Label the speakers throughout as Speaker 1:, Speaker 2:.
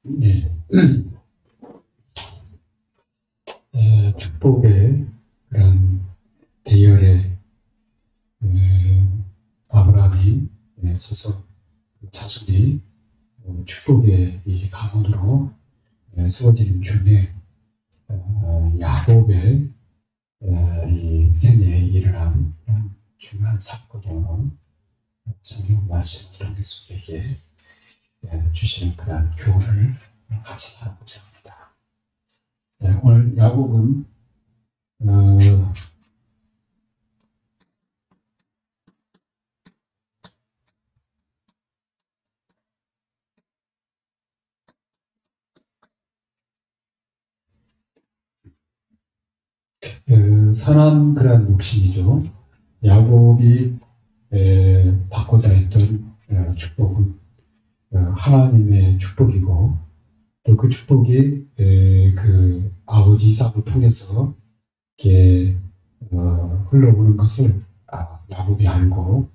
Speaker 1: 네. 축복의 그런 대열에 아브라함이 서서 자손이 축복의 이 가문으로 세워지는 중에 야곱의 이 생애에 일어난 중요한 사건으로 성경 말씀을 통해서 우리에게 주시는 그런 교훈을 같이 나누고자 합니다. 오늘 야곱은 선한 그런 욕심이죠. 야곱이 받고자 했던 축복은 하나님의 축복이고, 또 그 축복이 그 아버지 이삭을 통해서 이렇게 흘러오는 것을 야곱이 알고,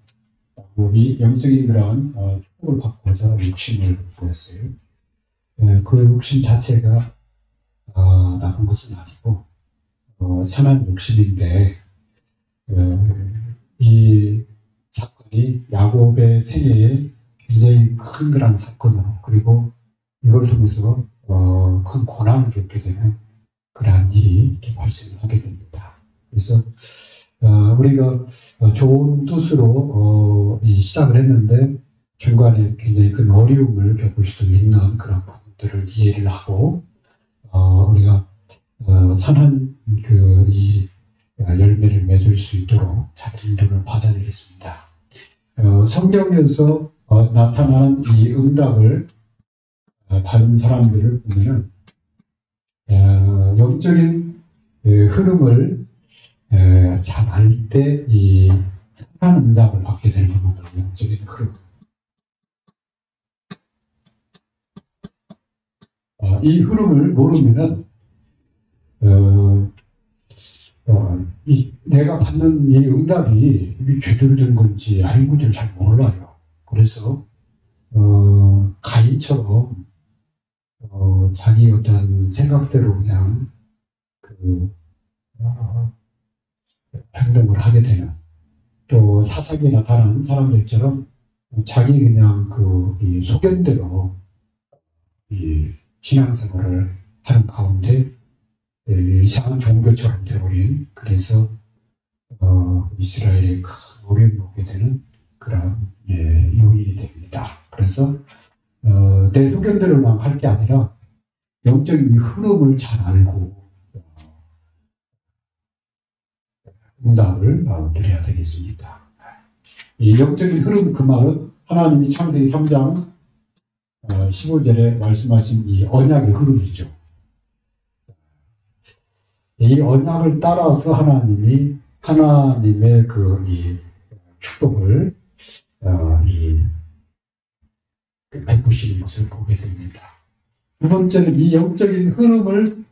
Speaker 1: 야곱이 영적인 그런 축복을 받고자 욕심을 보였어요. 그 욕심 자체가 나쁜 것은 아니고 선한 욕심인데, 이 사건이 야곱의 생애에 굉장히 큰 그런 사건으로, 그리고 이걸 통해서 큰 고난을 겪게 되는 그러한 일이 이렇게 발생을 하게 됩니다. 그래서 우리가 좋은 뜻으로 시작을 했는데 중간에 굉장히 큰 어려움을 겪을 수 있는 그런 부분들을 이해를 하고 우리가 선한 이 열매를 맺을 수 있도록 잘 인도를 받아야 되겠습니다. 성경에서 나타나는 이 응답을 받은 사람들을 보면은 영적인 흐름을 잘 알 때 이 선한 응답을 받게 되는 겁니다. 영적인 흐름. 이 흐름을 모르면은 내가 받는 이 응답이 제대로 된 건지 아닌지를 잘 몰라요. 그래서 가인처럼 자기 어떤 생각대로 그냥 행동을 하게 되는, 또 사사기에 나타난 사람들처럼 자기 그냥 이 소견대로 이 신앙생활을 하는 가운데 이상한 종교처럼 되어버린, 그래서 이스라엘에 큰 어려움이 오게 되는 그런 요인이 됩니다. 그래서 내 소견대로만 할 게 아니라 영적인 흐름을 잘 알고 응답을 드려야 되겠습니다. 이 영적인 흐름, 그 말은 하나님이 창세기 3장 15절에 말씀하신 이 언약의 흐름이죠. 이 언약을 따라서 하나님의 이 축복을 베푸시는 것을 보게 됩니다. 두 번째는 이 영적인 흐름을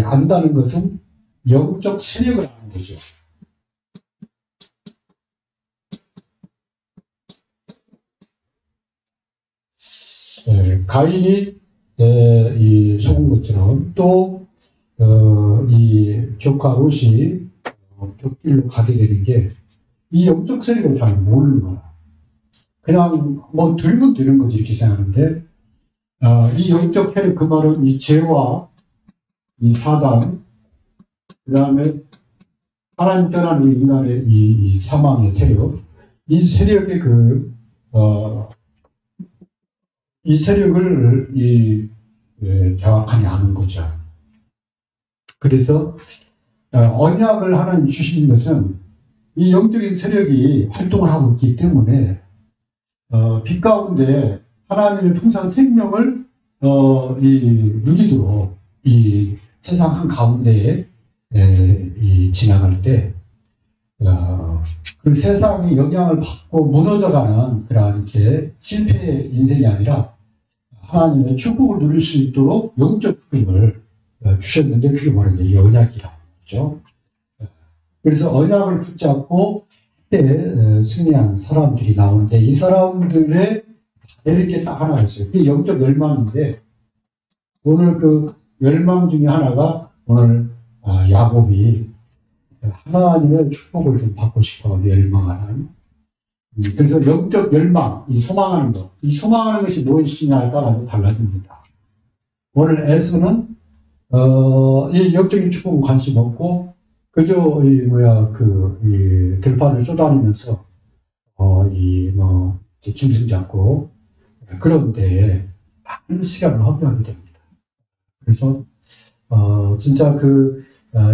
Speaker 1: 안다는 것은 영적 세력을 아는 거죠. 가인이 속은 것처럼 또 이 조카 롯이 쫓길로 가게 되는 게 이 영적 세력을 잘 모르는 거야. 그냥 뭐 들면 되는 거지 이렇게 생각하는데 이 영적 세력, 그 말은 이 죄와 이 사단, 그 다음에 하나님 떠난 우리 인간의 이 사망의 세력, 이 세력의 이 세력을 정확하게 아는 거죠. 그래서 언약을 하나님 주신 것은 이 영적인 세력이 활동을 하고 있기 때문에 빛 가운데 하나님의 풍성한 생명을 누리도록 이 세상 한 가운데에 지나갈 때 그 세상이 영향을 받고 무너져가는 그런 이렇게 실패의 인생이 아니라 하나님의 축복을 누릴 수 있도록 영적 흐름을 주셨는데, 그게 바로 이 언약이라고 그러죠. 그래서 언약을 붙잡고 그때 승리한 사람들이 나오는데, 이 사람들의 이렇게 딱 하나 있어요. 이게 영적 열망인데, 오늘 그 열망 중에 하나가 오늘 야곱이 하나님의 축복을 좀 받고 싶어 열망하는. 그래서 영적 열망, 이 소망하는 것, 이 소망하는 것이 무엇이냐에 따라서 달라집니다. 오늘 에서는 이 영적인 축복은 관심 없고 그저 이 들판을 쏘다니면서 짐승 잡고 그런데 많은 시간을 허비하게 됩니다. 그래서 진짜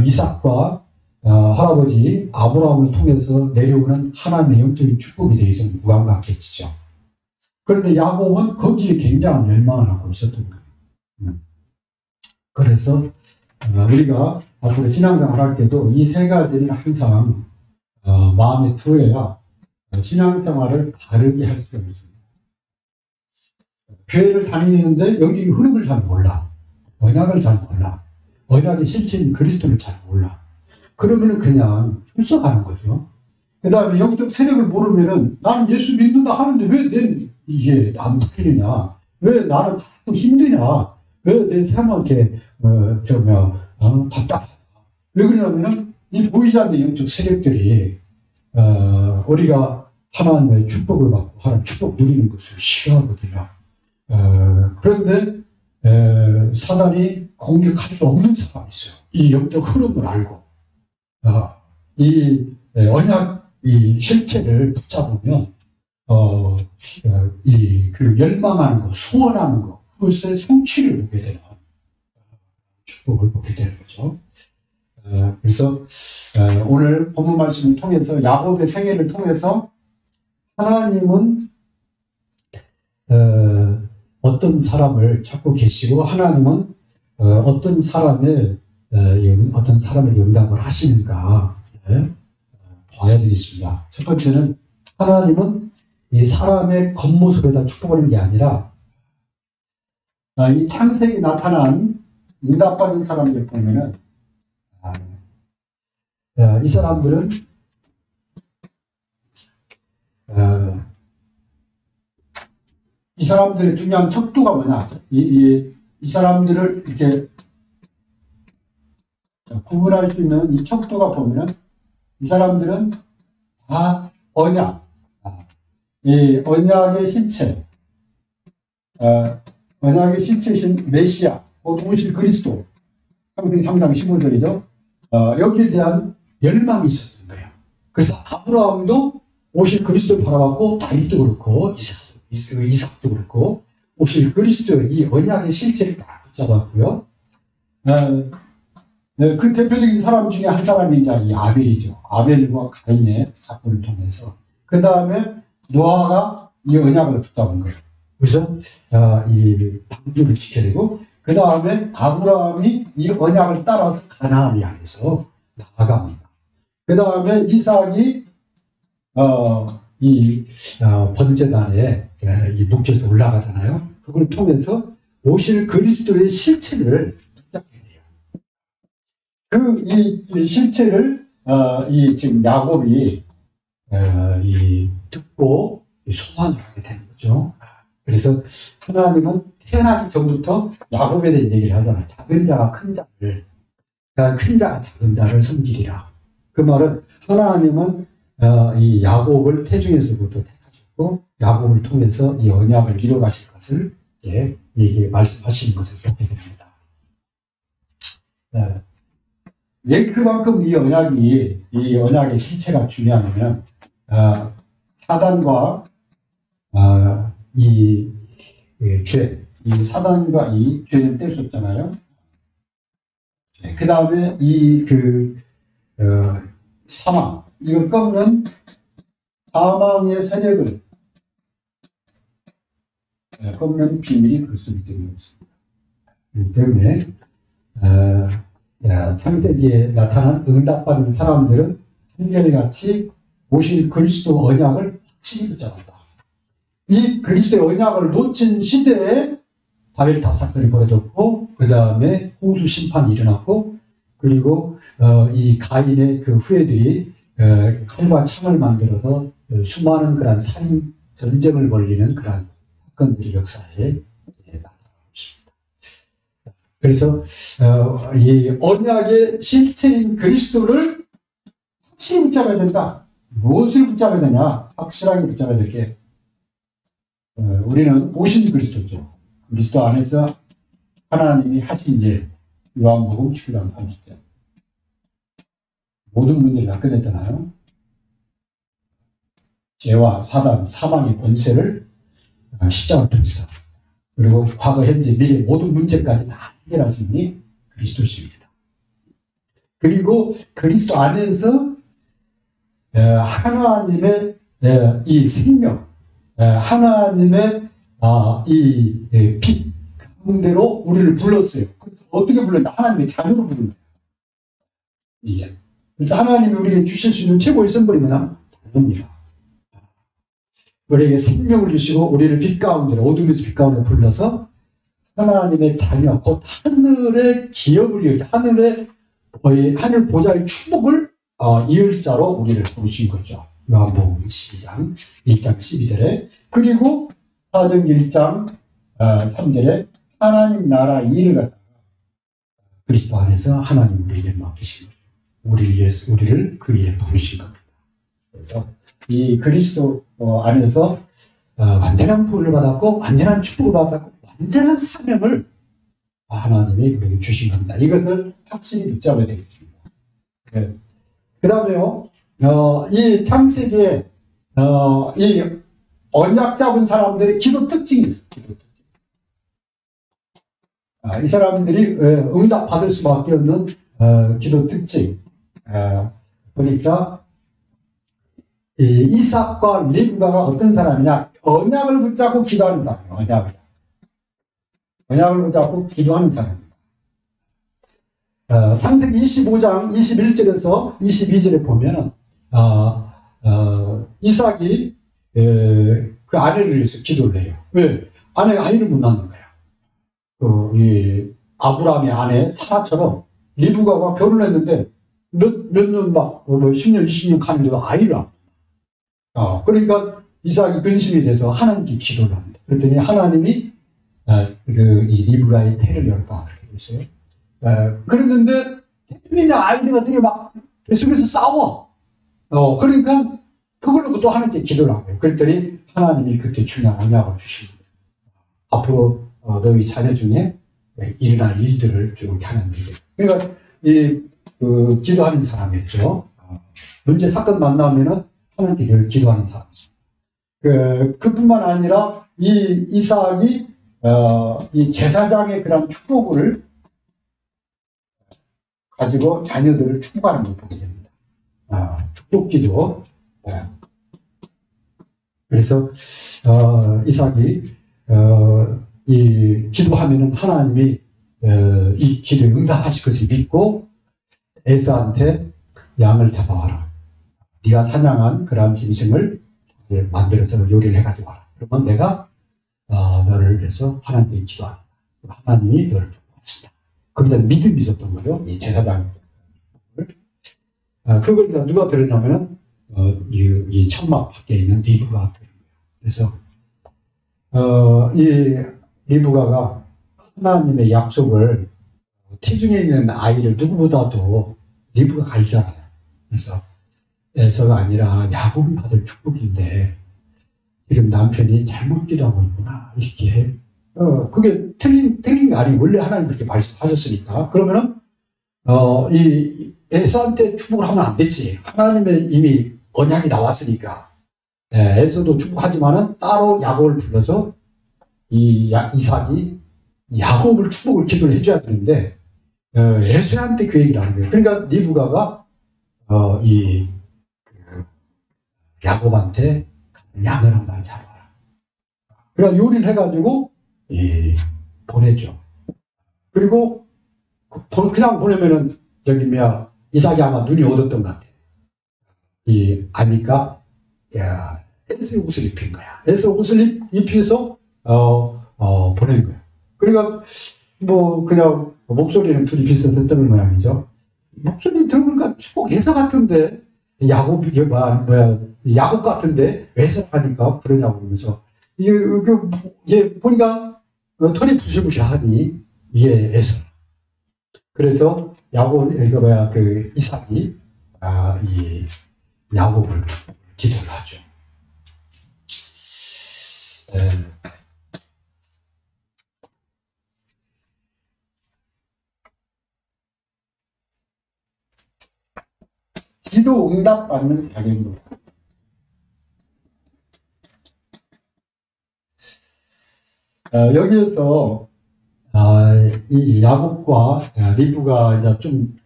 Speaker 1: 이삭과 할아버지 아브라함을 통해서 내려오는 하나님의 영적인 축복에 대해서는 무감각했죠. 그런데 야곱은 거기에 굉장한 열망을 갖고 있었던 거예요. 그래서 우리가 앞으로 신앙생활 할 때도 이 세 가지를 항상 마음에 두어야 신앙생활을 바르게 할 수가 있습니다. 교회를 다니는데 영적인 흐름을 잘 몰라. 언약을 잘 몰라. 언약의 실체인 그리스도를 잘 몰라. 그러면은 그냥 출석하는 거죠. 그 다음에 영적 세력을 모르면은 나는 예수 믿는다 하는데 왜 이게 안 풀리냐? 왜 나는 자꾸 힘드냐? 왜 내 삶은 이렇게 답답하냐? 왜 그러냐면은 이 보이지 않는 영적 세력들이 우리가 하나님의 축복을 받고 하나님 축복 누리는 것을 싫어하거든요. 그런데 사단이 공격할 수 없는 사람이 있어요. 이 영적 흐름을 알고 이 언약 이 실체를 붙잡으면 그 열망하는 거, 소원하는 거, 그것의 성취를 보게 되는 축복을 보게 되는 거죠. 그래서 오늘 본문 말씀을 통해서 야곱의 생애를 통해서 하나님은 어떤 사람을 찾고 계시고 하나님은 어떤 사람의 응답을 하시는가 봐야 되겠습니다. 첫 번째는 하나님은 이 사람의 겉모습에다 축복하는 게 아니라 이 창세기 나타난 응답받은 사람들 보면은 이 사람들은 이 사람들의 중요한 척도가 뭐냐? 이 사람들을 이렇게 구분할 수 있는 이 척도가 보면은 이 사람들은 다 언약, 이 언약의 실체, 언약의 실체이신 메시아, 오실 그리스도, 상당 15절이죠. 여기에 대한 열망이 있었던 거예요. 그래서 아브라함도 오실 그리스도를 바라봤고, 다윗도 그렇고, 이삭도 그렇고, 오실 그리스도의 이 언약의 실체를 다 붙잡았고요. 그 대표적인 사람 중에 한 사람이 이제 이 아벨이죠. 아벨과 가인의 사건을 통해서. 그 다음에 노아가 이 언약을 붙잡은 거예요. 그래서 이 방주를 지켜야 되고, 그 다음에 아브라함이 이 언약을 따라서 가나안을 향해서 나아갑니다. 그 다음에 이삭이 번제단에 이 묵혀서 올라가잖아요. 그걸 통해서 오실 그리스도의 실체를 붙잡게 돼요. 이 실체를 지금 야곱이 듣고 소망을 하게 되는 거죠. 그래서 하나님은 태어나기 전부터 야곱에 대한 얘기를 하잖아요. 작은 자가 큰 자를, 그러니까 큰 자가 작은 자를 섬기리라. 그 말은 하나님은 이 야곱을 태중에서부터 택하셨고 야곱을 통해서 이 언약을 이뤄가실 것을 이제 말씀하시는 것을 보게 됩니다. 왜 그만큼 이 언약의 실체가 중요하냐면 사단과 이 사단과 이 죄는 떼었잖아요. 그 다음에 사망, 이걸 꺾는 사망의 세력을 꺾는 비밀이 그리스도이기 때문이었습니다. 그렇기 때문에 창세기에 나타난 응답받은 사람들은 한결같이 오실 그리스도 언약을 확실히 붙잡았다. 이 그리스도의 언약을 놓친 시대에 바벨탑 사건이 벌어졌고, 그 다음에 홍수 심판이 일어났고, 그리고 이 가인의 그 후예들이 칼과 창을 만들어서 수많은 그런 살인 전쟁을 벌리는 그런 사건들이 역사에 나타나고 있습니다. 그래서 이 언약의 실체인 그리스도를 확실히 붙잡아야 된다. 무엇을 붙잡아야 되냐? 확실하게 붙잡아야 될 게 우리는 오신 그리스도죠. 그리스도 안에서 하나님이 하신 일, 요한복음 17장 30절. 모든 문제를 다 끝냈잖아요. 죄와 사단, 사망의 권세를 십자가를 통해서, 그리고 과거, 현재, 미래 모든 문제까지 다 해결하신 분이 그리스도십니다. 그리고 그리스도 안에서 하나님의 이 생명, 하나님의 이 빛 가운데로 우리를 불렀어요. 어떻게 불렀냐? 하나님의 자녀로 부른 거예요. 예. 그래서 하나님이 우리에게 주실 수 있는 최고의 선물이 뭐냐? 자녀입니다. 우리에게 생명을 주시고 우리를 빛 가운데, 어둠에서 빛 가운데 불러서 하나님의 자녀, 곧 하늘의 기업을 이어서 하늘 보좌의 축복을 이을 자로 우리를 부르신 거죠. 요한복음 12장 1장 12절에, 그리고 사도행전 1장 3절에 하나님 나라 일을 갖다가 그리스도 안에서 하나님 우리에게 맡기신 거예요. 우리를 위해서, 우리를 그 위에 부르신 겁니다. 그래서 이 그리스도 안에서 완전한 부를 받았고, 완전한 축복을 받았고, 완전한 사명을 하나님이 우리에게 주신 겁니다. 이것을 확실히 붙잡아야 되겠습니다. 네. 그 다음에요, 이 창세기에 이 언약 잡은 사람들의 기도 특징이 있어요. 기도 특징. 이 사람들이 응답 받을 수밖에 없는 기도 특징. 보니까 이삭과 리브가가 어떤 사람이냐? 언약을 붙잡고 기도하는 사람이에요. 언약을 붙잡고 기도하는 사람입니다. 창세기 25장 21절에서 22절에 보면은 이삭이 그 아내를 위해서 기도를 해요. 왜? 아내가 아이를 못 낳는 거야. 이 아브라함의 아내 사라처럼 리브가가 결혼했는데 몇 년 막 10년 20년 가는데도 아이를 안 낳아. 그러니까 이삭이 근심이 돼서 하나님께 기도를 합니다. 그랬더니 하나님이 이 리브가의 태를 열었다 그렇게 했어요. 그랬는데 태민이나 아이들 같은 게 막 계속해서 싸워. 그러니까 그걸 놓고 또 하나님께 기도를 한 거예요. 그랬더니 하나님이 그때 중요한 언약을 주신 거예요. 앞으로 너희 자녀 중에 일어날 일들을 쭉 하나님께. 그러니까 그 기도하는 사람이었죠. 문제 사건 만나면은 하나님께 늘 기도하는 사람이죠. 그뿐만 아니라 이 이삭이 이 제사장의 그런 축복을 가지고 자녀들을 축복하는 걸 보게 됩니다. 축복기도. 그래서 이삭이 이 기도하면은 하나님이 이 기도에 응답하실 것을 믿고 에서한테 양을 잡아와라. 네가 사냥한 그러한 짐승을 만들어서 요리를 해가지고 와라. 그러면 내가 너를 위해서 하나님께 기도하라. 하나님이 너를 축복하신다. 거기다 믿음이 있었던 거죠. 이 제사장. 그걸 누가 들었냐면은 이 천막 밖에 있는 리브가가 들은 거예요. 그래서 이 리브가가 하나님의 약속을, 태중에 있는 아이를 누구보다도 리브가가 알잖아요. 그래서 에서가 아니라 야곱이 받을 축복인데 지금 남편이 잘못 기도하고 있구나, 이렇게. 그게 틀린 게 아니고 원래 하나님 그렇게 말씀하셨으니까. 그러면은 이 에서한테 축복을 하면 안 되지. 하나님의 이미 언약이 나왔으니까. 에서도 축복하지만은 따로 야곱을 불러서 이 이삭이 야곱을 축복을 기도를 해줘야 되는데 에서한테 그 얘기를 하는 거예요. 그러니까 리브가가 야곱한테 양을 한 마리 잡아라. 그래서 요리를 해가지고 보내죠. 그리고 그냥 보내면은 이삭이 아마 눈이 어둡던 것 같아. 아니까 에서의 옷을 입힌 거야. 에서 옷을 입혀서 보낸 거야. 그러니까 그냥 목소리는 둘이 비슷했던 모양이죠. 목소리 들으니까 꼭 에서 같은데 야곱 같은데 왜 에서 하니까 그러냐고 그러면서 이게 보니까 털이 부실부실하니 이게 에서. 그래서 이삭이 이 야곱을 기도를 하죠. 기도 응답 받는 자격입니다. 여기에서 이 야곱과 리브가 이제 좀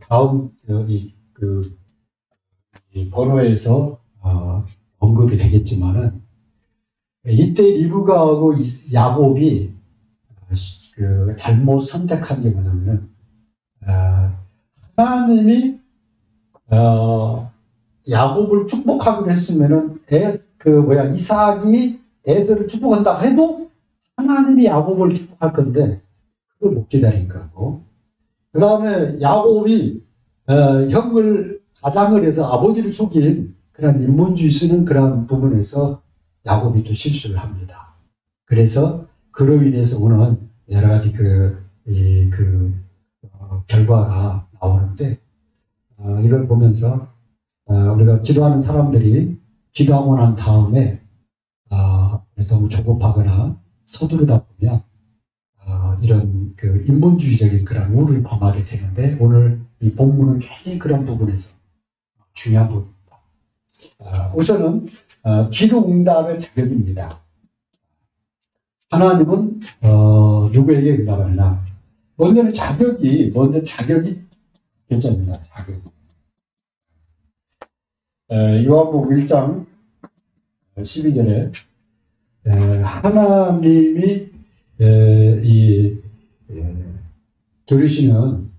Speaker 1: 다음 이 번호에서 언급이 되겠지만은 이때 리브가하고 야곱이 잘못 선택한 게 뭐냐면은 하나님이 야곱을 축복하기로 했으면은 이삭이 애들을 축복한다 해도 하나님이 야곱을 축복할 건데 그걸 못 기다린 거고, 그 다음에 야곱이 형을 가장을 해서 아버지를 속인 그런 인본주의 쓰는 그런 부분에서 야곱이 또 실수를 합니다. 그래서 그로 인해서 오는 여러 가지 결과가 나오는데, 이걸 보면서 우리가 기도하는 사람들이 기도하고 난 다음에 너무 조급하거나 서두르다 보면 이런 인본주의적인 그런 우를 범하게 되는데, 오늘 이 본문은 굉장히 그런 부분에서 중요한 부분입니다. 우선은 기도 응답의 자격입니다. 하나님은 누구에게 응답하느냐? 먼저 자격이 결정입니다. 자격이. 요한복음 1장 12절에 하나님이 들으시는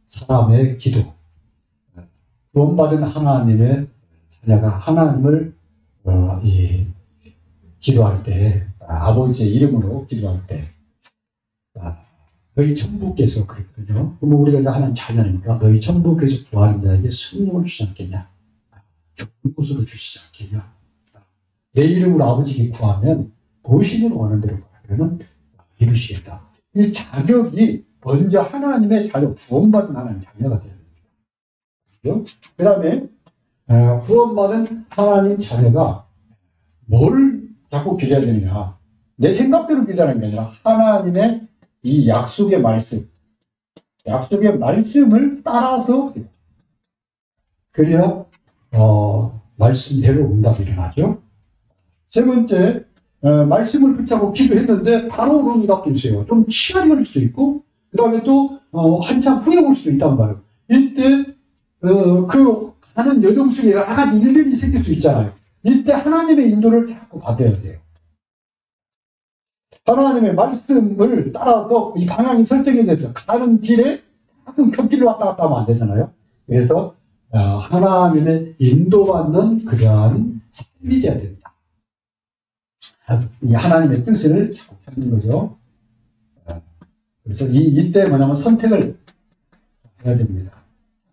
Speaker 1: 사람의 기도, 구원받은 하나님의 자녀가 하나님을 기도할 때, 아버지의 이름으로 기도할 때, 너희 천부께서 그랬거든요. 그러면 우리가 이제 하나님 자녀니까 너희 천부께서 구하는 자에게 승용을 주지 않겠냐? 좋은 곳으로 주시지 않겠냐? 내 이름으로 아버지께 구하면 보시는 원하는 대로 구하면 이루시겠다. 이 자격이 먼저 하나님의 자녀, 구원받은 하나님 자녀가 되어야 됩니다. 그 다음에 구원받은 하나님 자녀가 뭘 자꾸 기도해야 되느냐? 내 생각대로 기도하는 게 아니라 하나님의 이 약속의 말씀을 따라서, 그래야 말씀대로 응답이 일어나죠. 세 번째, 말씀을 붙잡고 기도했는데 바로 오는 응답도 있어요. 좀 시간이 걸릴 수도 있고, 그 다음에 또 한참 후에 올 수도 있단 말이에요. 이때 하는 여정 속에 여러 가지 일들이 생길 수 있잖아요. 이때 하나님의 인도를 자꾸 받아야 돼요. 하나님의 말씀을 따라서 이 방향이 설정이 돼서 가는 길에 작은 곁길로 왔다 갔다 하면 안 되잖아요. 그래서 하나님의 인도받는 그러한 삶이 돼야 됩니다. 하나님의 뜻을 자꾸 찾는 거죠. 그래서 이때 뭐냐면 선택을 해야 됩니다.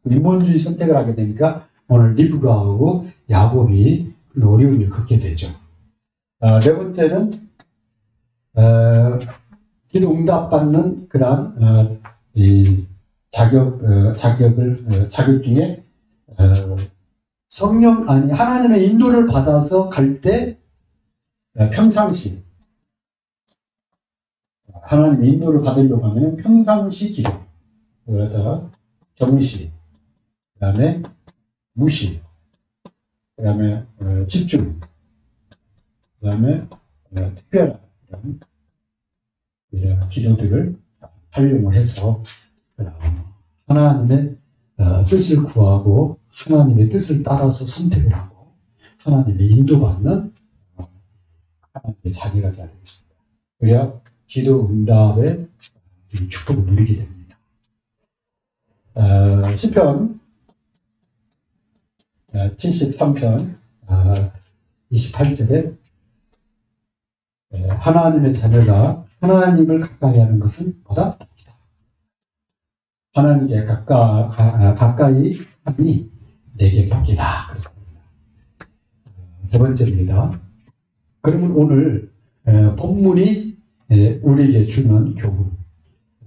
Speaker 1: 인본주의 선택을 하게 되니까 오늘 리브가하고 야곱이 어려움을 겪게 되죠. 네 번째는 기도 응답받는 그러한 자격 중에 하나님의 인도를 받아서 갈 때 평상시 하나님의 인도를 받으려고 하면 평상시 기도, 그러다가 정시, 그 다음에 무시, 그 다음에 집중, 그 다음에 특별한 이런 기도들을 활용을 해서 하나님의 뜻을 구하고 하나님의 뜻을 따라서 선택을 하고 하나님의 인도받는 하나님의 자녀가 되어야 되겠습니다. 그래야 기도 응답의 축복을 누리게 됩니다. 시편 73편 28절에 하나님의 자녀가 하나님을 가까이 하는 것은 뭐다? 하나님께 가까이 하니 내게 복이다. 세 번째입니다. 그러면 오늘 본문이 우리에게 주는 교훈.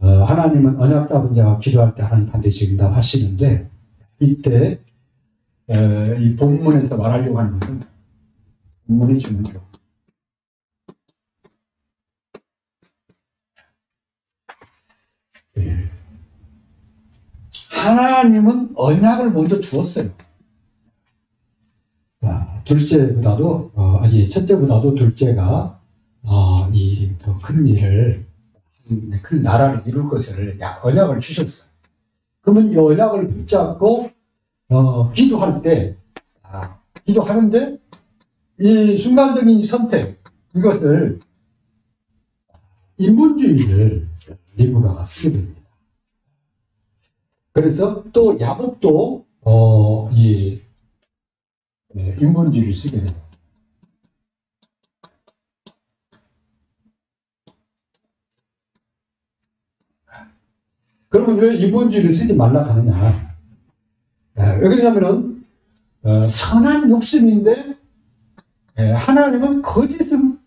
Speaker 1: 하나님은 언약 잡은 자가 기도할 때 하나님 반드시 응답하시는데, 이때 이 본문에서 말하려고 하는 것은 본문이 주는 교훈. 하나님은 언약을 먼저 주었어요. 둘째보다도 첫째보다도 둘째가 이 더 큰 일을, 큰 나라를 이룰 것을 언약을 주셨어요. 그러면 이 언약을 붙잡고 기도할 때 기도하는데 이 순간적인 선택, 이것을 인본주의를 리브가가 쓰게 됩니다. 그래서 또 야곱도 이 인본주의를 쓰게 됩니다. 그러면 왜 인본주의를 쓰지 말라 하느냐? 왜 그러냐면은 선한 욕심인데 하나님은 거짓은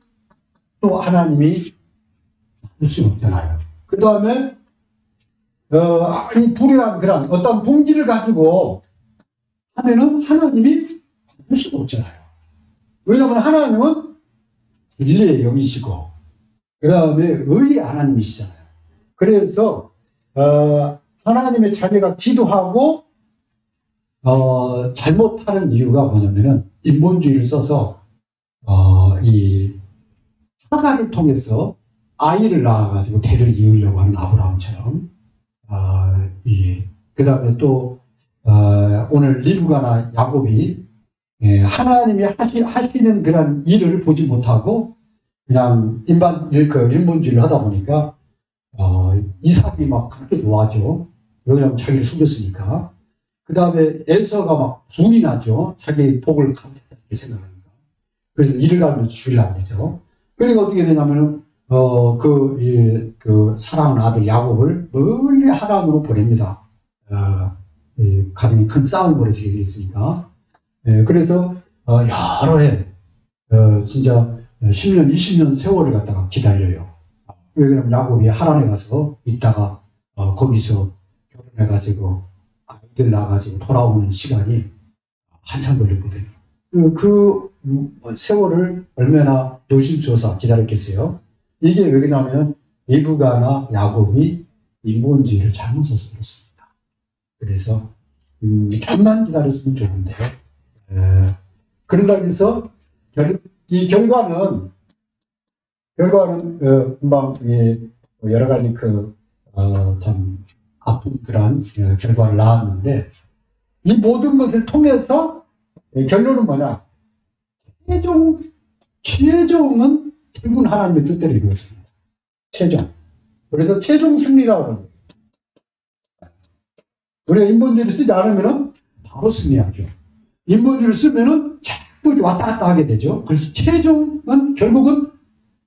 Speaker 1: 또 하나님이 할 수 없잖아요. 그 다음에 이 불의한 그런 어떤 동기를 가지고 하면은 하나님이 할 수가 없잖아요. 왜냐하면 하나님은 진리의 영이시고 그 다음에 의의 하나님이시잖아요. 그래서 하나님의 자녀가 기도하고 잘못하는 이유가 뭐냐면은 인본주의를 써서 이 하가를 통해서 아이를 낳아가지고 대를 이으려고 하는 아브라함처럼 그 다음에 또 오늘 리브가나 야곱이 하나님이 하시는 그런 일을 보지 못하고 그냥 인본주의를 하다 보니까 이삭이 막 그렇게 놓아죠. 왜냐하면 자기를 숨겼으니까. 그 다음에 에서가 막 분이 나죠. 자기 복을 감췄다 이렇게 생각하니까. 그래서 이를 갈면 죽이려고 하죠. 그러니까 어떻게 되냐면은 사랑하는 아들 야곱을 멀리 하란으로 보냅니다. 가정에 큰 싸움이 벌어지게 있으니까. 그래서 여러 해 진짜 10년, 20년 세월을 갖다가 기다려요. 왜냐면 야곱이 하란에 가서 있다가 거기서 결혼해가지고 아이들 낳아가지고 돌아오는 시간이 한참 걸렸거든요. 그 세월을 얼마나 노심초사 기다렸겠어요. 이게 왜 그러냐면 리브가나 야곱이 인본주의를 잘못 써서 그렇습니다. 그래서 좀만 기다렸으면 좋은데 그런다고 해서 이 결과는 금방 여러 가지 참 아픈 그런 결과를 낳았는데 이 모든 것을 통해서 결론은 뭐냐? 최종은 결국은 하나님의 뜻대로 이루어집니다. 최종. 그래서 최종 승리라고 하는 거예요. 우리가 인본주의를 쓰지 않으면 바로 승리하죠. 인본주의를 쓰면은 자꾸 왔다 갔다 하게 되죠. 그래서 최종은 결국은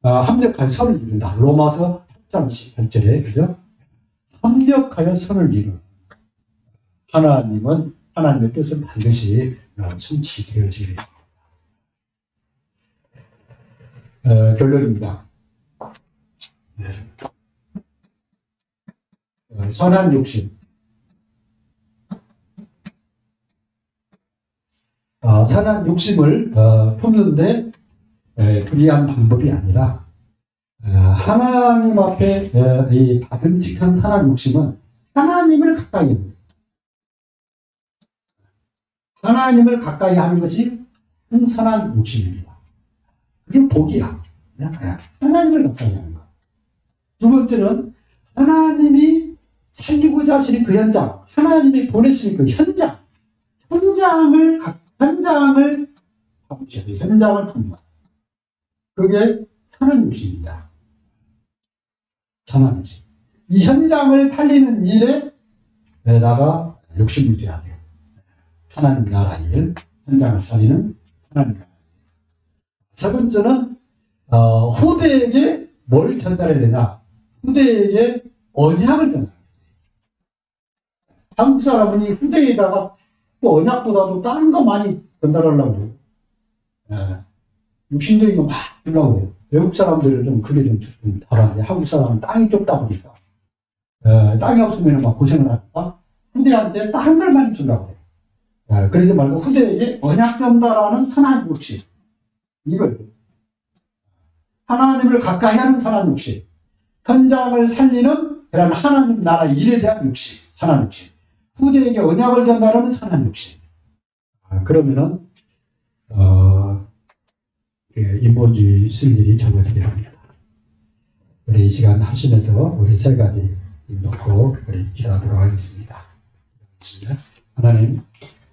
Speaker 1: 합력하여 선을 이룬다. 로마서 8장 28절에 그죠? 합력하여 선을 이루는 하나님은 하나님의 뜻은 반드시 성취되어지게 됩니다. 결론입니다. 선한 욕심. 선한 욕심을 품는데 불리한 방법이 아니라 하나님 앞에 이 바람직한 선한 욕심은 하나님을 가까이 합니다. 하나님을 가까이 하는 것이 선한 욕심입니다. 그게 복이야. 하나님을 가까이 하는 것. 두 번째는 하나님이 살리고자 하시는 그 현장, 하나님이 보내시는 그 현장을 바꾸셔야 돼요. 현장을 바꾼다. 그게 선한 욕심입니다. 선한 욕심. 이 현장을 살리는 일에 내가 욕심을 둬야 돼요. 하나님 나라 일, 현장을 살리는 하나님 나라 일. 세 번째는 후대에게 뭘 전달해야 되냐? 후대에게 언약을 전달해야 돼요. 한국 사람은 이 후대에다가 또 언약보다도 다른 거 많이 전달하려고 해요. 육신적인 거 막 주려고 해요. 외국 사람들은 좀 그게 좀 다른데 한국 사람은 땅이 좁다 보니까 땅이 없으면 막 고생을 하니까 후대한테 딴 걸 많이 주려고 해요. 그러지 말고 후대에게 언약 전달하는 선한 욕심, 이걸 하나님을 가까이 하는 선한 욕심, 현장을 살리는 그런 하나님 나라 일에 대한 욕심, 선한 욕심, 후대에게 언약을 전달하는 선한 욕심. 그러면은 인본주의 승리이 접어들게 합니다. 우리 이 시간 하시면서 우리 세 가지 놓고 우리 기도하도록 하겠습니다. 하나님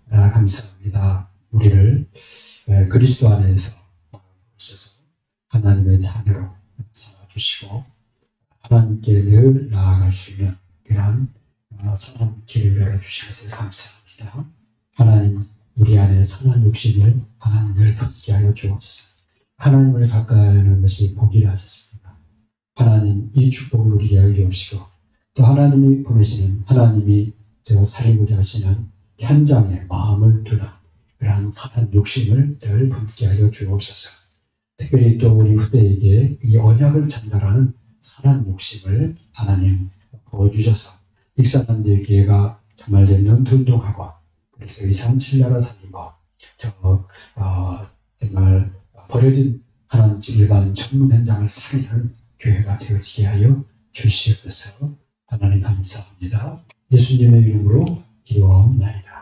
Speaker 1: 감사합니다. 우리를 그리스도 안에서 오셔서 하나님의 자녀로 삼아주시고 하나님께 늘 나아갈 수 있는 그런 선한 길을 열어주신 것을 감사합니다. 하나님, 우리 안에 선한 욕심을 하나님 늘 붙게 하여 주옵소서. 하나님을 가까이 하는 것이 복이라 하셨습니다. 하나님, 이 축복을 우리에게 알게 하시고 또 하나님이 보내시는, 하나님이 살리고자 하시는 현장에 마음을 두는 그런 선한 욕심을 늘 붙게 하여 주옵소서. 특별히 또 우리 후대에게 이 언약을 전달하는 선한 욕심을 하나님 부어주셔서 익사람들의 기회가 정말 연년운동하고 그래서 이산칠나라 살리고 정말 버려진 하나님 일반 전문 현장을 살리는 교회가 되어지게 하여 주시옵소서. 하나님 감사합니다. 예수님의 이름으로 기도하옵나이다.